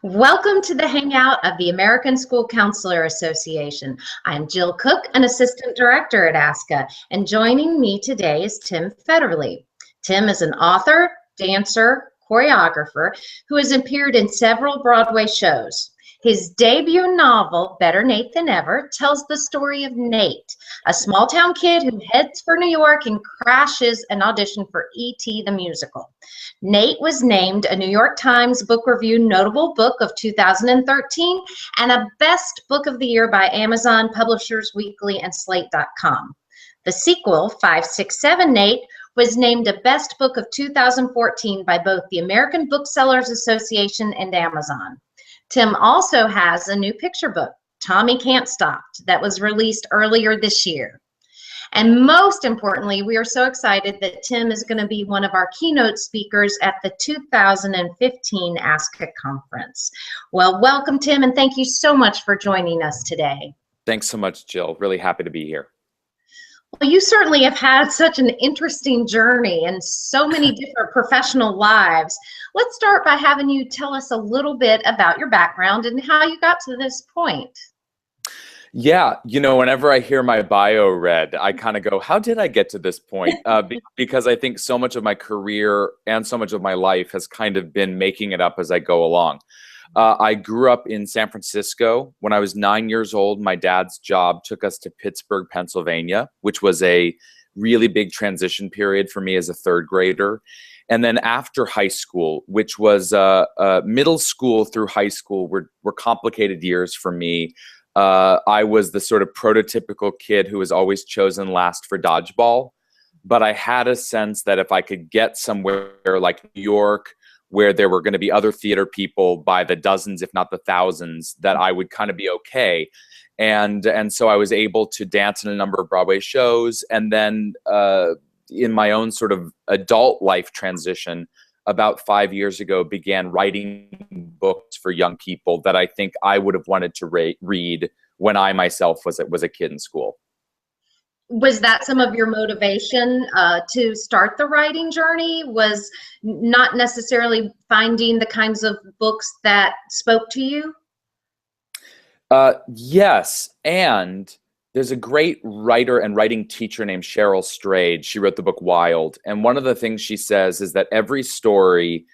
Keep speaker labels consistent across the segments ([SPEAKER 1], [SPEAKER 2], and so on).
[SPEAKER 1] Welcome to the Hangout of the American School Counselor Association. I'm Jill Cook, an Assistant Director at ASCA, and joining me today is Tim Federle. Tim is an author, dancer, choreographer who has appeared in several Broadway shows. His debut novel, Better Nate Than Ever, tells the story of Nate, a small-town kid who heads for New York and crashes an audition for E.T. the Musical. Nate was named a New York Times Book Review Notable Book of 2013 and a Best Book of the Year by Amazon, Publishers Weekly, and Slate.com. The sequel, 567 Nate, was named a Best Book of 2014 by both the American Booksellers Association and Amazon. Tim also has a new picture book, Tommy Can't Stop, that was released earlier this year. And most importantly, we are so excited that Tim is going to be one of our keynote speakers at the 2015 ASCA conference. Well, welcome, Tim, and thank you so much for joining us today.
[SPEAKER 2] Thanks so much, Jill. Really happy to be here.
[SPEAKER 1] Well, you certainly have had such an interesting journey and so many different professional lives. Let's start by having you tell us a little bit about your background and how you got to this point.
[SPEAKER 2] Yeah, whenever I hear my bio read, I kind of go, how did I get to this point? Because I think so much of my career and so much of my life has kind of been making it up as I go along. I grew up in San Francisco. When I was 9 years old, my dad's job took us to Pittsburgh, Pennsylvania, which was a really big transition period for me as a third grader. And then after high school, which was middle school through high school, were complicated years for me. I was the sort of prototypical kid who was always chosen last for dodgeball. But I had a sense that if I could get somewhere like New York, where there were going to be other theater people by the dozens, if not the thousands, that I would kind of be okay. And so I was able to dance in a number of Broadway shows. And then in my own sort of adult life transition, about 5 years ago, began writing books for young people that I think I would have wanted to read when I myself was a kid in school.
[SPEAKER 1] Was that some of your motivation to start the writing journey? Was not necessarily finding the kinds of books that spoke to you?
[SPEAKER 2] Yes, and there's a great writer and writing teacher named Cheryl Strayed. She wrote the book Wild, and one of the things she says is that every story,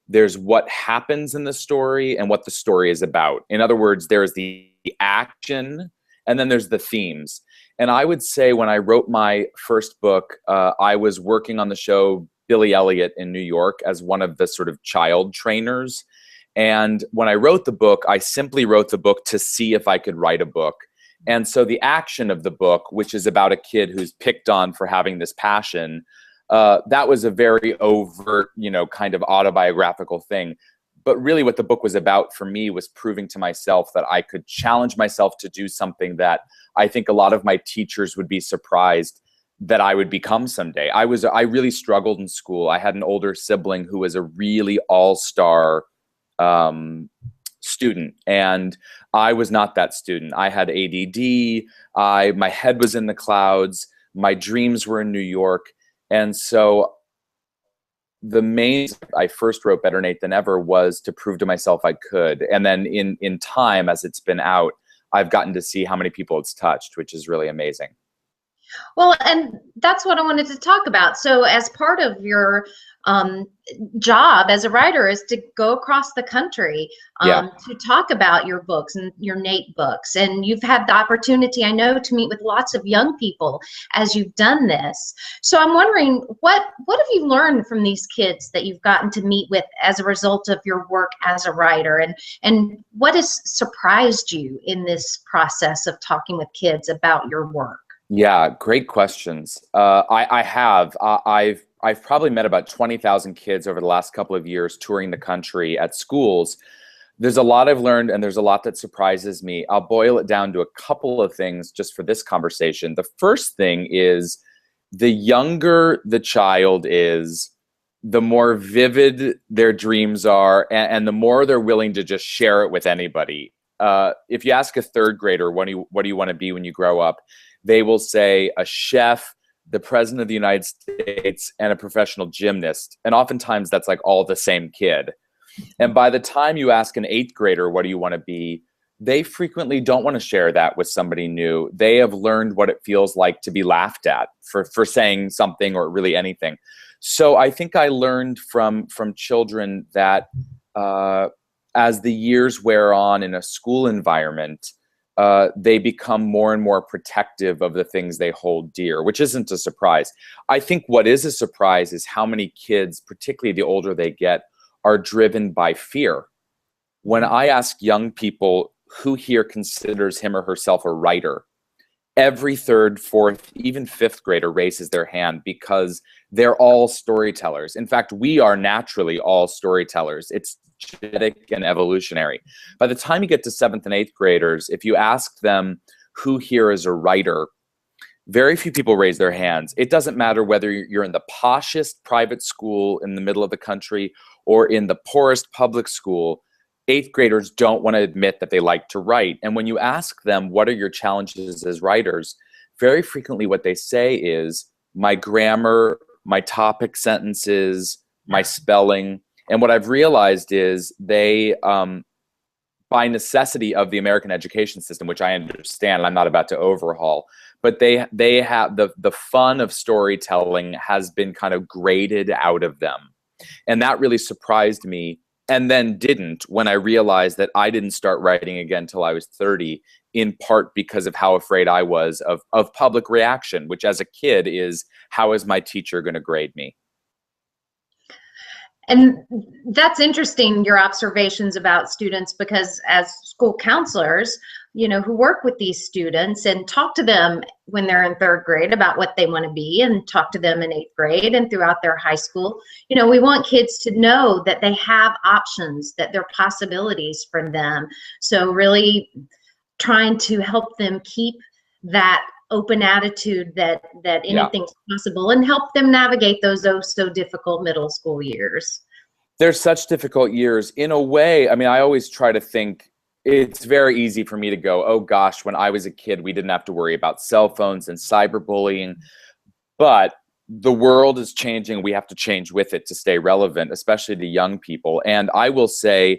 [SPEAKER 2] there's what happens in the story and what the story is about. In other words, there's the action, and then there's the themes. And I would say when I wrote my first book, I was working on the show Billy Elliot in New York as one of the sort of child trainers. And when I wrote the book, I simply wrote the book to see if I could write a book. And so the action of the book, which is about a kid who's picked on for having this passion, that was a very overt, kind of autobiographical thing. But really what the book was about for me was proving to myself that I could challenge myself to do something that I think a lot of my teachers would be surprised that I would become someday. I really struggled in school. I had an older sibling who was a really all-star student, and I was not that student. I had ADD. My head was in the clouds. My dreams were in New York. And so the main I first wrote Better Nate Than Ever was to prove to myself I could. And then in time, as it's been out, I've gotten to see how many people it's touched, which is really amazing.
[SPEAKER 1] Well, and that's what I wanted to talk about. So as part of your job as a writer is to go across the country to talk about your books and your Nate books. And you've had the opportunity, I know, to meet with lots of young people as you've done this. So I'm wondering, what have you learned from these kids that you've gotten to meet with as a result of your work as a writer? And what has surprised you in this process of talking with kids about your work?
[SPEAKER 2] Yeah, great questions. I've probably met about 20,000 kids over the last couple of years touring the country at schools. There's a lot I've learned, and there's a lot that surprises me. I'll boil it down to a couple of things just for this conversation. The first thing is, the younger the child is, the more vivid their dreams are, and the more they're willing to just share it with anybody. If you ask a third grader, what do you want to be when you grow up? They will say a chef, the president of the United States, and a professional gymnast. And oftentimes that's like all the same kid. And by the time you ask an 8th grader, what do you want to be? They frequently don't want to share that with somebody new. They have learned what it feels like to be laughed at for saying something or really anything. So I think I learned from children that as the years wear on in a school environment, they become more and more protective of the things they hold dear, which isn't a surprise. I think what is a surprise is how many kids, particularly the older they get, are driven by fear. When I ask young people who here considers him or herself a writer, every 3rd, 4th, even 5th grader raises their hand because they're all storytellers. In fact, we are naturally all storytellers. It's genetic and evolutionary. By the time you get to 7th and 8th graders, if you ask them who here is a writer, very few people raise their hands. It doesn't matter whether you're in the poshest private school in the middle of the country or in the poorest public school. 8th graders don't want to admit that they like to write. And when you ask them, what are your challenges as writers? Very frequently what they say is my grammar, my topic sentences, my spelling. And what I've realized is they, by necessity of the American education system, which I understand, I'm not about to overhaul, but they have the fun of storytelling has been kind of graded out of them. And that really surprised me. And then didn't when I realized that I didn't start writing again till I was 30, in part because of how afraid I was of public reaction, which as a kid is, how is my teacher going to grade me?
[SPEAKER 1] And that's interesting, your observations about students, because as school counselors, you know, who work with these students and talk to them when they're in 3rd grade about what they want to be, and talk to them in 8th grade and throughout their high school, you know, we want kids to know that they have options, that there are possibilities for them. So really trying to help them keep that open attitude that anything's possible, and help them navigate those so difficult middle school years.
[SPEAKER 2] They're such difficult years. In a way, I mean, I always try to think it's very easy for me to go, oh gosh, when I was a kid, we didn't have to worry about cell phones and cyberbullying. But the world is changing. We have to change with it to stay relevant, especially to young people. And I will say,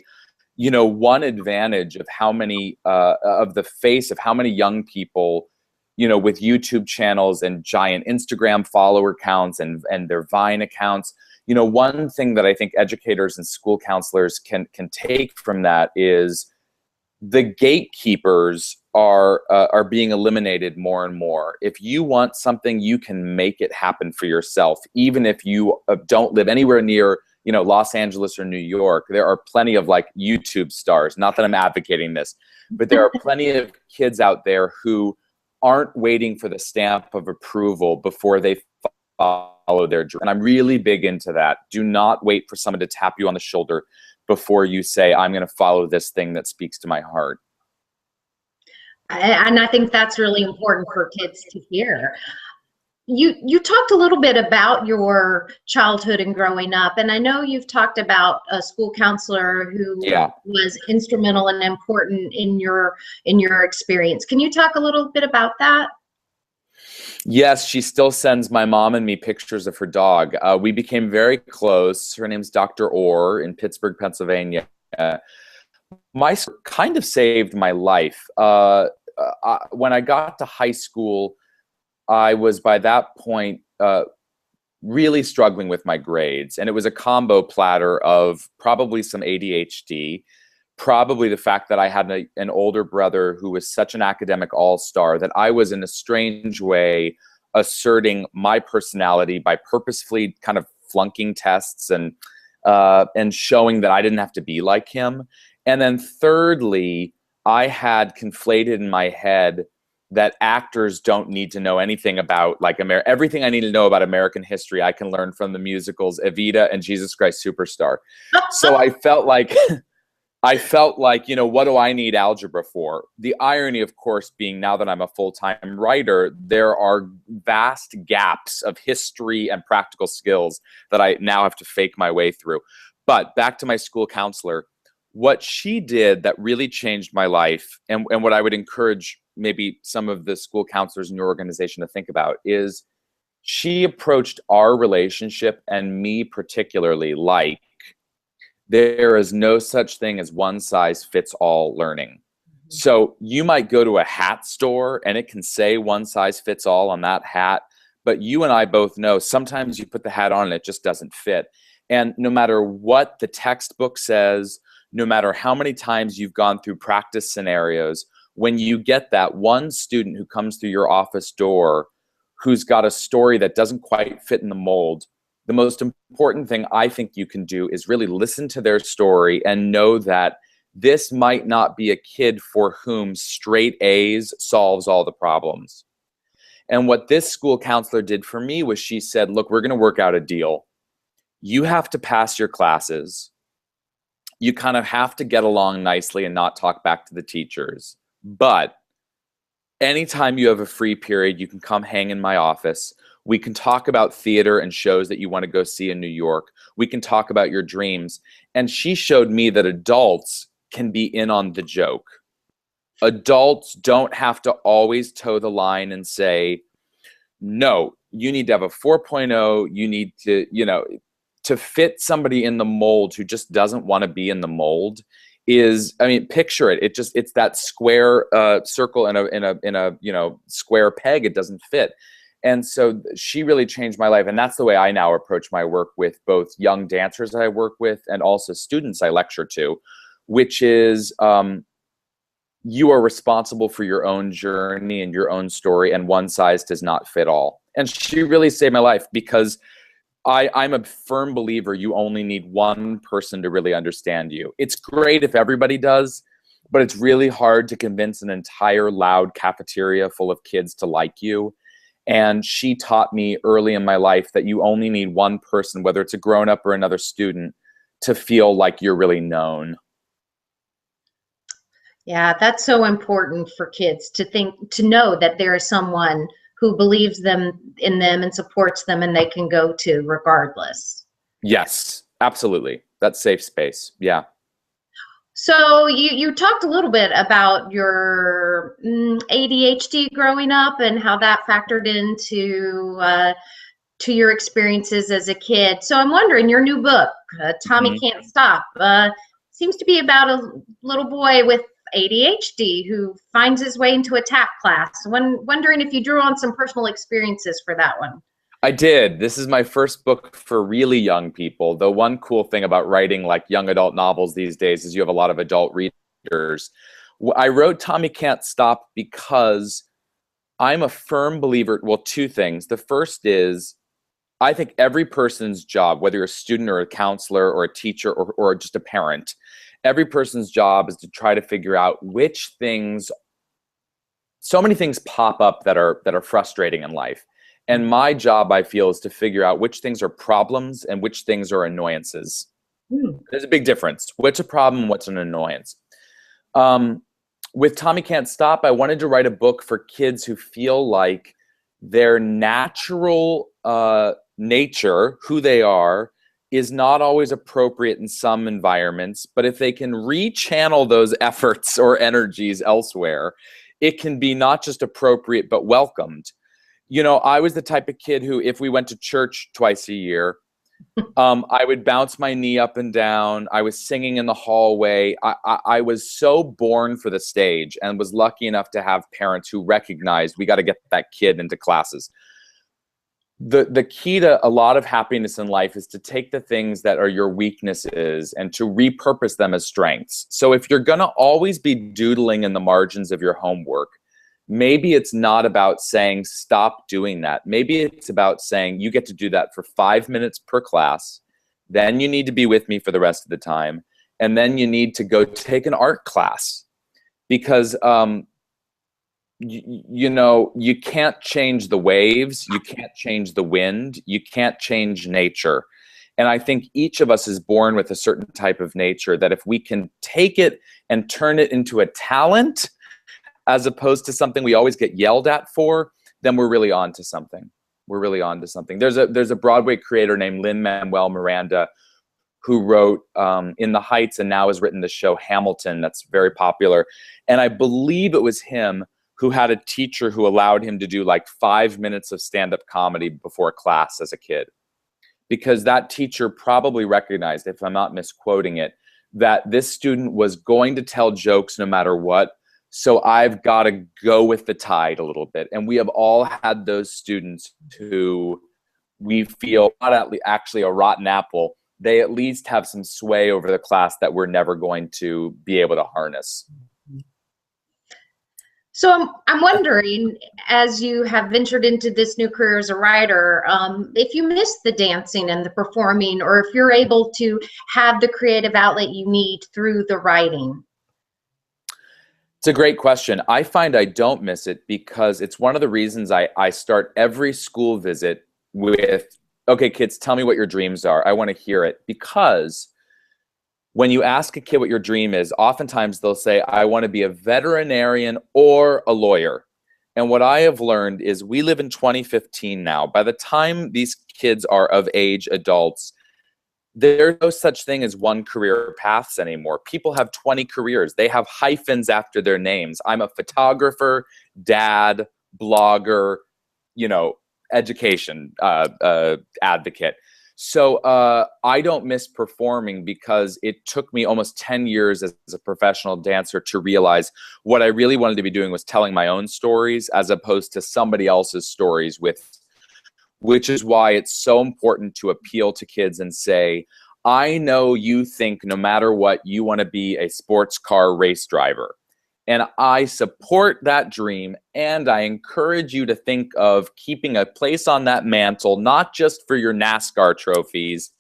[SPEAKER 2] you know, one advantage of how many of the face of how many young people, you know, with YouTube channels and giant Instagram follower counts and their Vine accounts, you know, one thing that I think educators and school counselors can take from that is the gatekeepers are being eliminated more and more. If you want something, you can make it happen for yourself, even if you don't live anywhere near, you know, Los Angeles or New York. There are plenty of like YouTube stars. Not that I'm advocating this, but there are plenty of kids out there who aren't waiting for the stamp of approval before they follow their dream. And I'm really big into that. Do not wait for someone to tap you on the shoulder before you say, I'm going to follow this thing that speaks to my heart.
[SPEAKER 1] And I think that's really important for kids to hear. You talked a little bit about your childhood and growing up, and I know you've talked about a school counselor who was instrumental and important in your experience. Can you talk a little bit about that?
[SPEAKER 2] Yes, she still sends my mom and me pictures of her dog. We became very close. Her name's Dr. Orr in Pittsburgh, Pennsylvania. My kind of saved my life. When I got to high school, I was by that point really struggling with my grades. And it was a combo platter of probably some ADHD, probably the fact that I had an older brother who was such an academic all-star that I was in a strange way asserting my personality by purposefully kind of flunking tests and showing that I didn't have to be like him. And then thirdly, I had conflated in my head that actors don't need to know anything about like everything I need to know about American history I can learn from the musicals Evita and Jesus Christ Superstar. So I felt like you know, what do I need algebra for? The irony, of course, being now that I'm a full-time writer, there are vast gaps of history and practical skills that I now have to fake my way through. But back to my school counselor, what she did that really changed my life, and what I would encourage maybe some of the school counselors in your organization to think about, is she approached our relationship and me particularly like there is no such thing as one size fits all learning. So you might go to a hat store and it can say one size fits all on that hat, but you and I both know sometimes you put the hat on and it just doesn't fit. And no matter what the textbook says, no matter how many times you've gone through practice scenarios, when you get that one student who comes through your office door who's got a story that doesn't quite fit in the mold, the most important thing I think you can do is really listen to their story and know that this might not be a kid for whom straight A's solves all the problems. And what this school counselor did for me was she said, look, we're going to work out a deal. You have to pass your classes. You kind of have to get along nicely and not talk back to the teachers. But anytime you have a free period, you can come hang in my office. We can talk about theater and shows that you want to go see in New York. We can talk about your dreams. And she showed me that adults can be in on the joke. Adults don't have to always toe the line and say, no, you need to have a 4.0. You need to, to fit somebody in the mold who just doesn't want to be in the mold is, I mean, picture it. It's that square circle in a square peg. It doesn't fit. And so she really changed my life. And that's the way I now approach my work with both young dancers I work with and also students I lecture to, which is you are responsible for your own journey and your own story, and one size does not fit all. And she really saved my life because I'm a firm believer you only need one person to really understand you. It's great if everybody does, but it's really hard to convince an entire loud cafeteria full of kids to like you. And she taught me early in my life that you only need one person, whether it's a grown-up or another student, to feel like you're really known.
[SPEAKER 1] Yeah, that's so important for kids to know that there is someone who believes in them and supports them and they can go to regardless.
[SPEAKER 2] Yes, absolutely. That's safe space. Yeah.
[SPEAKER 1] So you talked a little bit about your ADHD growing up and how that factored into to your experiences as a kid. So I'm wondering, your new book, Tommy Can't Stop, seems to be about a little boy with ADHD who finds his way into a tap class. Wondering if you drew on some personal experiences for that one.
[SPEAKER 2] I did. This is my first book for really young people. The one cool thing about writing like young adult novels these days is you have a lot of adult readers. I wrote Tommy Can't Stop because I'm a firm believer, well, two things. The first is I think every person's job, whether you're a student or a counselor or a teacher or just a parent, every person's job is to try to figure out which things, so many things pop up that are frustrating in life. And my job, I feel, is to figure out which things are problems and which things are annoyances. There's a big difference. What's a problem? What's an annoyance? With Tommy Can't Stop, I wanted to write a book for kids who feel like their natural nature, who they are, is not always appropriate in some environments. But if they can rechannel those efforts or energies elsewhere, it can be not just appropriate, but welcomed. I was the type of kid who, if we went to church twice a year, I would bounce my knee up and down. I was singing in the hallway. I was so born for the stage and was lucky enough to have parents who recognized we got to get that kid into classes. The key to a lot of happiness in life is to take the things that are your weaknesses and to repurpose them as strengths. So if you're going to always be doodling in the margins of your homework, maybe it's not about saying, stop doing that. Maybe it's about saying, you get to do that for 5 minutes per class. Then you need to be with me for the rest of the time. And then you need to go take an art class because, you can't change the waves. You can't change the wind. You can't change nature. And I think each of us is born with a certain type of nature that if we can take it and turn it into a talent, as opposed to something we always get yelled at for, then we're really on to something. We're really on to something. There's a Broadway creator named Lin-Manuel Miranda who wrote In the Heights and now has written the show Hamilton that's very popular. And I believe it was him who had a teacher who allowed him to do like 5 minutes of stand-up comedy before class as a kid. because that teacher probably recognized, if I'm not misquoting it, that this student was going to tell jokes no matter what. So I've got to go with the tide a little bit. And we have all had those students who we feel not actually a rotten apple. They at least have some sway over the class that we're never going to be able to harness.
[SPEAKER 1] So I'm wondering, as you have ventured into this new career as a writer, if you miss the dancing and the performing, or if you're able to have the creative outlet you need through the writing.
[SPEAKER 2] It's a great question. I find I don't miss it because it's one of the reasons I start every school visit with, okay, kids, tell me what your dreams are. I want to hear it. Because when you ask a kid what your dream is, oftentimes they'll say, I want to be a veterinarian or a lawyer. And what I have learned is we live in 2015 now. By the time these kids are of age, adults, there's no such thing as one career paths anymore. People have 20 careers. They have hyphens after their names. I'm a photographer, dad, blogger, education advocate. So I don't miss performing because it took me almost 10 years as a professional dancer to realize what I really wanted to be doing was telling my own stories as opposed to somebody else's stories, which is why it's so important to appeal to kids and say, I know you think no matter what, you want to be a sports car race driver. And I support that dream, and I encourage you to think of keeping a place on that mantle, not just for your NASCAR trophies,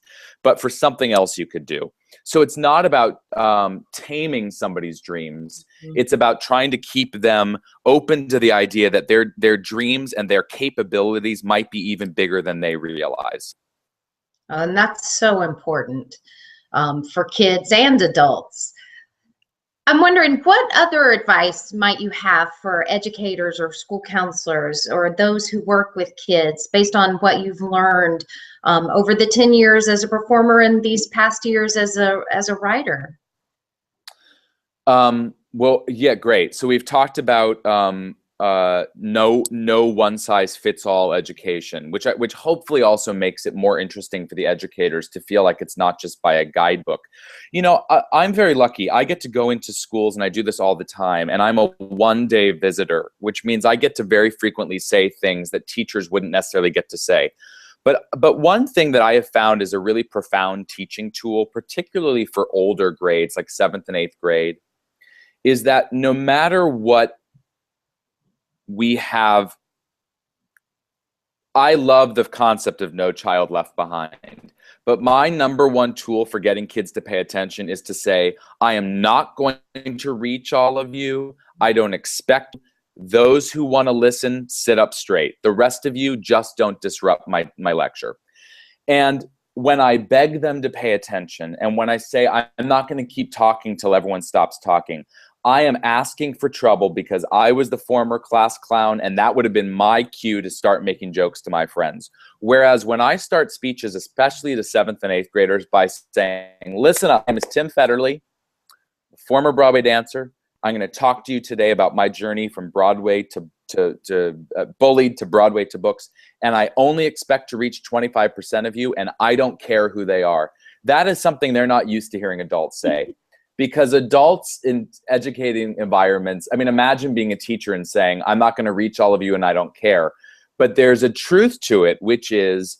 [SPEAKER 2] but for something else you could do. So it's not about taming somebody's dreams. It's about trying to keep them open to the idea that their dreams and their capabilities might be even bigger than they realize.
[SPEAKER 1] And that's so important for kids and adults. I'm wondering, what other advice might you have for educators or school counselors or those who work with kids based on what you've learned over the 10 years as a performer and these past years as a writer?
[SPEAKER 2] Well, yeah, great. So we've talked about no one size fits all education, which hopefully also makes it more interesting for the educators to feel like it's not just by a guidebook. I'm very lucky. I get to go into schools, and I do this all the time, and I'm a one-day visitor, which means I get to very frequently say things that teachers wouldn't necessarily get to say. But one thing that I have found is a really profound teaching tool, particularly for older grades like 7th and 8th grade, is that no matter what we have, I love the concept of no child left behind. But my number one tool for getting kids to pay attention is to say, I am not going to reach all of you. I don't expect those who want to listen, sit up straight. The rest of you just don't disrupt my lecture. And when I beg them to pay attention, and when I say I'm not going to keep talking till everyone stops talking, I am asking for trouble because I was the former class clown, and that would have been my cue to start making jokes to my friends. Whereas when I start speeches, especially to 7th and 8th graders, by saying, listen up, my name is Tim Federle, former Broadway dancer. I'm going to talk to you today about my journey from Broadway to bullied to Broadway to books, and I only expect to reach 25% of you, and I don't care who they are. That is something they're not used to hearing adults say. Because adults in educating environments, I mean, imagine being a teacher and saying, I'm not going to reach all of you and I don't care. But there's a truth to it, which is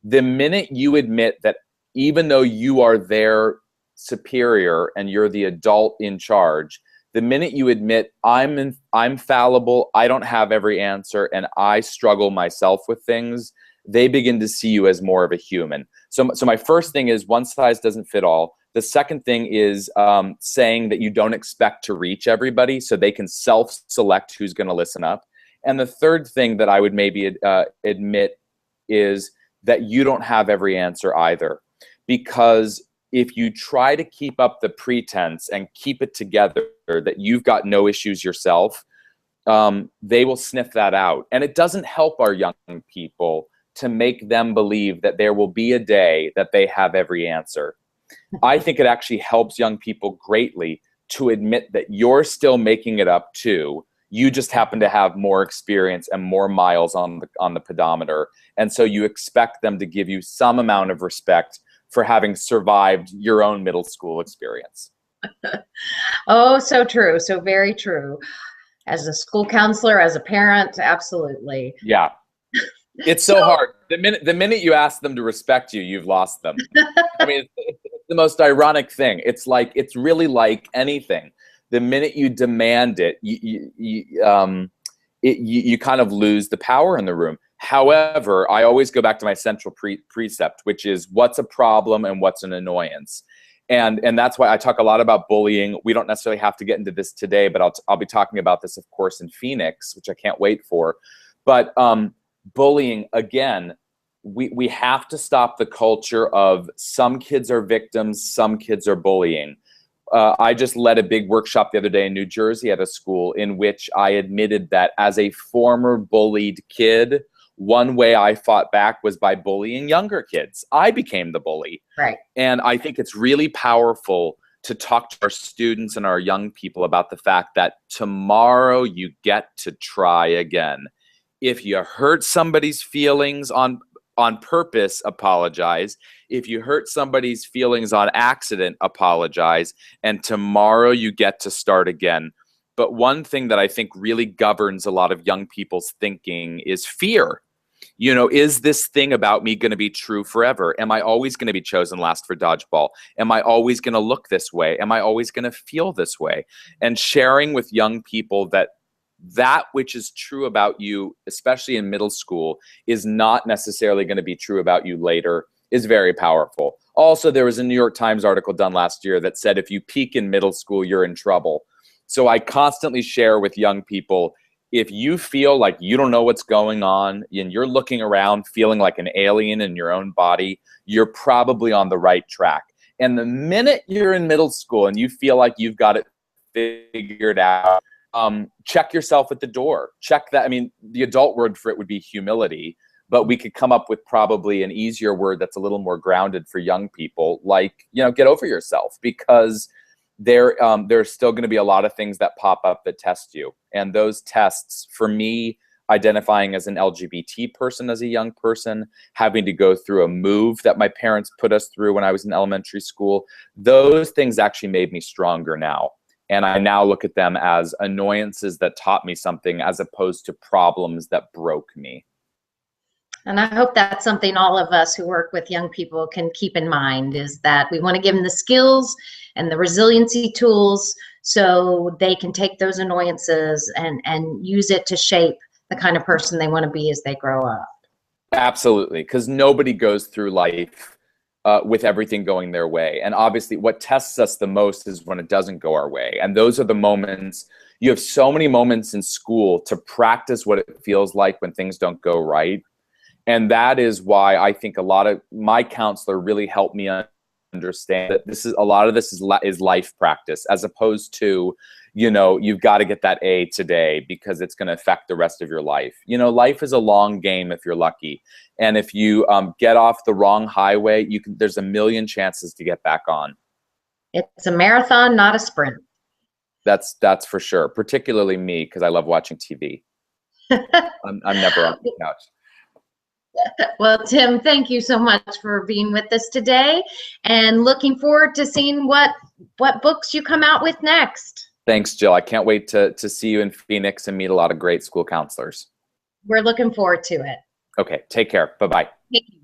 [SPEAKER 2] the minute you admit that even though you are their superior and you're the adult in charge, the minute you admit I'm fallible, I don't have every answer, and I struggle myself with things, they begin to see you as more of a human. So my first thing is one size doesn't fit all. The second thing is saying that you don't expect to reach everybody so they can self-select who's going to listen up. And the third thing that I would maybe admit is that you don't have every answer either. Because if you try to keep up the pretense and keep it together that you've got no issues yourself, they will sniff that out. And it doesn't help our young people to make them believe that there will be a day that they have every answer. I think it actually helps young people greatly to admit that you're still making it up too. You just happen to have more experience and more miles on the pedometer. And so you expect them to give you some amount of respect for having survived your own middle school experience.
[SPEAKER 1] Oh, so true. So very true. As a school counselor, as a parent, absolutely.
[SPEAKER 2] Yeah. It's so hard. The minute you ask them to respect you, you've lost them. I mean, it's the most ironic thing. It's really like anything. The minute you demand it, you kind of lose the power in the room. However, I always go back to my central precept, which is what's a problem and what's an annoyance. And that's why I talk a lot about bullying. We don't necessarily have to get into this today, but I'll be talking about this, of course, in Phoenix, which I can't wait for. But bullying, again, we have to stop the culture of some kids are victims, some kids are bullying. I just led a big workshop the other day in New Jersey at a school in which I admitted that as a former bullied kid, one way I fought back was by bullying younger kids. I became the bully.
[SPEAKER 1] Right.
[SPEAKER 2] And I think it's really powerful to talk to our students and our young people about the fact that tomorrow you get to try again. If you hurt somebody's feelings on purpose, apologize. If you hurt somebody's feelings on accident, apologize. And tomorrow you get to start again. But one thing that I think really governs a lot of young people's thinking is fear. You know, is this thing about me going to be true forever? Am I always going to be chosen last for dodgeball? Am I always going to look this way? Am I always going to feel this way? And sharing with young people that which is true about you, especially in middle school, is not necessarily going to be true about you later, is very powerful. Also, there was a New York Times article done last year that said if you peak in middle school, you're in trouble. So I constantly share with young people, if you feel like you don't know what's going on and you're looking around feeling like an alien in your own body, you're probably on the right track. And the minute you're in middle school and you feel like you've got it figured out, check yourself at the door. Check that. I mean, the adult word for it would be humility, but we could come up with probably an easier word that's a little more grounded for young people, like, you know, get over yourself, because there's still going to be a lot of things that pop up that test you. And those tests, for me, identifying as an LGBT person as a young person, having to go through a move that my parents put us through when I was in elementary school, those things actually made me stronger now. And I now look at them as annoyances that taught me something as opposed to problems that broke me.
[SPEAKER 1] And I hope that's something all of us who work with young people can keep in mind, is that we want to give them the skills and the resiliency tools so they can take those annoyances and use it to shape the kind of person they want to be as they grow up.
[SPEAKER 2] Absolutely, because nobody goes through life with everything going their way. And obviously what tests us the most is when it doesn't go our way. And those are the moments, you have so many moments in school to practice what it feels like when things don't go right. And that is why I think a lot of my counselor really helped me understand that a lot of this is life practice, as opposed to, you know, you've got to get that A today because it's going to affect the rest of your life. You know, life is a long game if you're lucky. And if you get off the wrong highway, there's a million chances to get back on.
[SPEAKER 1] It's a marathon, not a sprint.
[SPEAKER 2] That's for sure. Particularly me, because I love watching TV. I'm never on the couch.
[SPEAKER 1] Well, Tim, thank you so much for being with us today, and looking forward to seeing what books you come out with next.
[SPEAKER 2] Thanks, Jill. I can't wait to see you in Phoenix and meet a lot of great school counselors.
[SPEAKER 1] We're looking forward to it.
[SPEAKER 2] Okay, take care. Bye-bye.
[SPEAKER 1] Thank you.